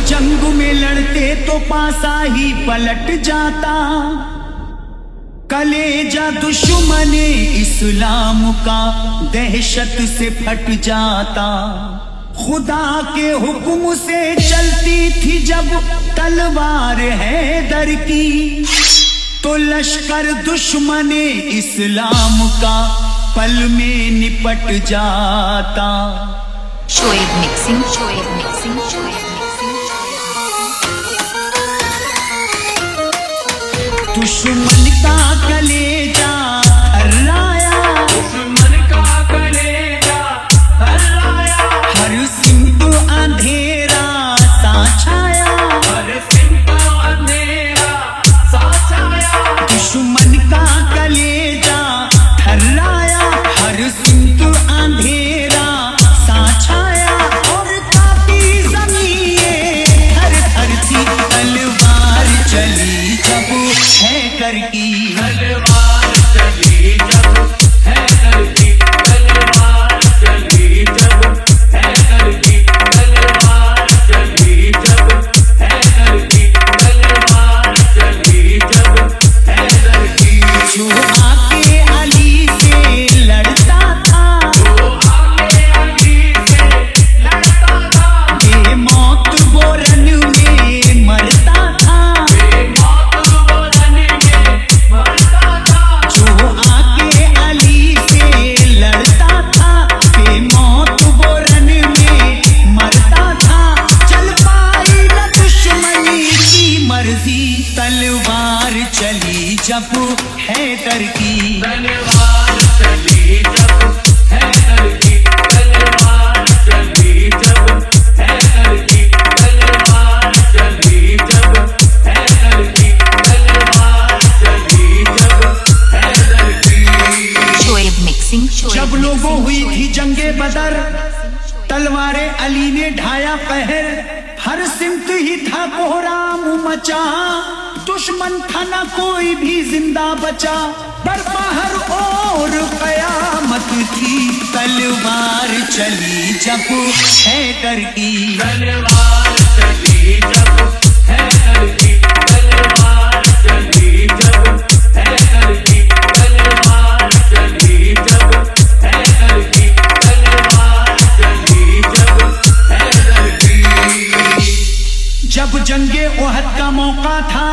जंग में लड़ते तो पासा ही पलट जाता, कलेजा दुश्मने इस्लाम का दहशत से फट जाता। खुदा के हुक्म से चलती थी जब तलवार हैदर की, तो लश्कर दुश्मने इस्लाम का पल में निपट जाता। Shoaib mixing, Shoaib mixing, Shoaib mixing. दुश्मन का कलेजा हर्राया, दुश्मन का कलेजा हर्राया, हर सिमत अंधेरा सा छाया, हर सिमत अंधेरा सा छाया। दुश्मन का कलेजा हर्राया, हर सिमत अंधेरा सा छाया। और काफी ज़मीनें थर थर थी, तलवार चली जब हैदर की, तलवार चली जब हैदर की, तलवार चली जब हैदर की, तलवार चली जब हैदर की, तलवार चली जब हैदर की। जो आके अली से लड़ता था, जो आगे अली से लड़ता था, बेमौत वो रन में मरता था। बेमौत वो रन में मरता था। जो आके अली से लड़ता था, बेमौत वो रन में मरता था। चल पाई न दुश्मनी की मर्जी, तलवार चली जब हैदर की, तलवार चली जब हैदर की, तलवार चली जब हैदर की, तलवार चली जब हैदर की, तलवार चली जब हैदर की। शोएब मिक्सिंग, शोएब जब लोगों हुई मिक्सिंग, थी जंगे बदर, तलवारे अली ने ढाया कहर, हर सिमत ही था कोहराम मचा, दुश्मन था न कोई भी जिंदा बचा। बर्पा हर ओर कयामत थी, तलवार चली जब हैदर की, तलवार चली जब हैदर की, तलवार चली जब हैदर की, तलवार चली जब हैदर की, तलवार चली जब हैदर की। जब जंगे ओहद का मौका था,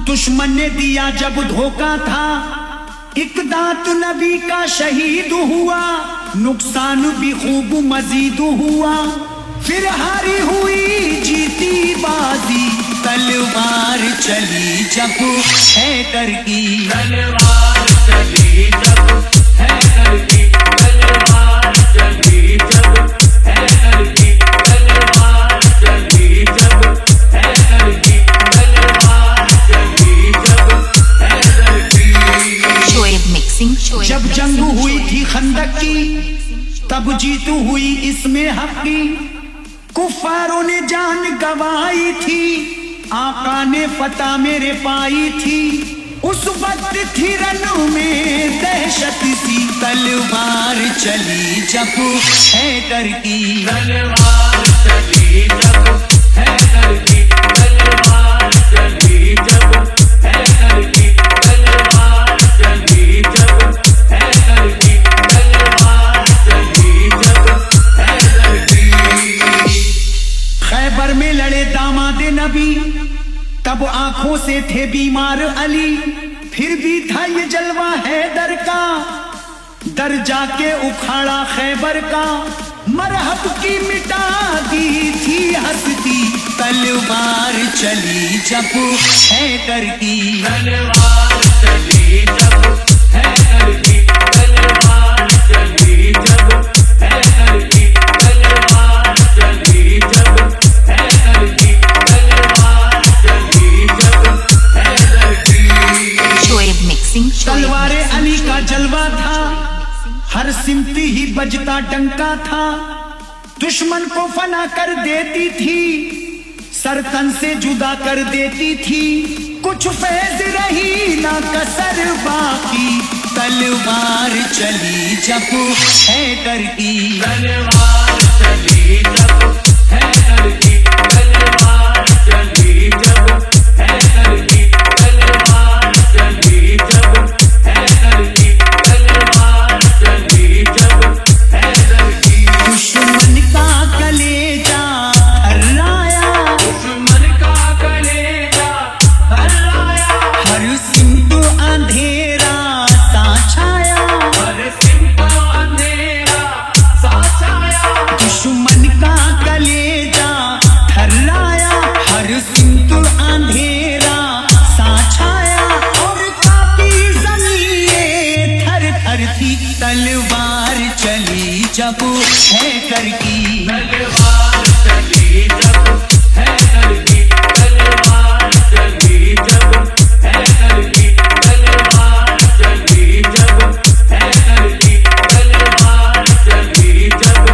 दुश्मन ने दिया जब धोखा था। इकदात नबी का शहीद हुआ, नुकसान भी खूब मजीद हुआ। फिर हारी हुई जीती बाजी, तलवार चली जब हैदर की, तलवार चली जब हैदर की, तलवार चली जब हैदर की, तलवार चली जब हैदर की, तलवार चली जब हैदर की। शोएब मिक्सिंग, शोएब जब मिक्सिंग, जंग हुई थी शोएब खंदक की, तब जीत हुई इसमें हक की। कुफ्फारों ने जान गवाई थी, आका ने फतह मेरे पाई थी। उस वक्त थी रनों में दहशत सी, तलवार चली जब हैदर की, तलवार चली जब हैदर की, तलवार चली जब हैदर की, तलवार चली जब हैदर की, तलवार चली जब हैदर की। खैबर में लड़े दामादे नबी, तब आंखों से थे बीमार अली। फिर भी था ये जलवा हैदर का, दर जाके उखाड़ा खैबर का। मरहब की मिटा दी थी हस्ती, तलवार चली जब हैदर की, तलवार चली जब हैदर की, तलवार चली जब हैदर की, तलवार चली जब हैदर की, तलवार चली जब हैदर की। शोएब मिक्सिंग, शोएब तलवारे मिक्सिंग, अली का शोएब जलवा मिक्सिंग, था, शोएब मिक्सिंग। हर सिमती ही बजता डंका था। दुश्मन को फना कर देती थी, सर तन से जुदा कर देती थी। कुछ फैज रही ना कसर बाकी, तलवार चली जब हैदर की, तलवार चली जब हैदर की, तलवार है कर की। तलवार चली जब है कर की, तलवार चली जब है कर की, तलवार चली जब है कर की, तलवार चली जब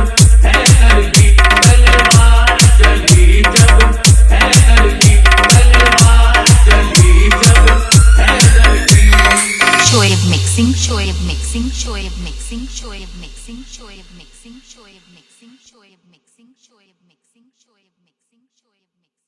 है कर की, तलवार चली जब है कर की, तलवार चली जब है कर की। Shoaib mixing, Shoaib mixing, Shoaib mixing, Shoaib mixing, Shoaib mixing, Shoaib mixing, Shoaib mixing, Shoaib mixing, Shoaib mixing, Shoaib mixing, Shoaib mixing.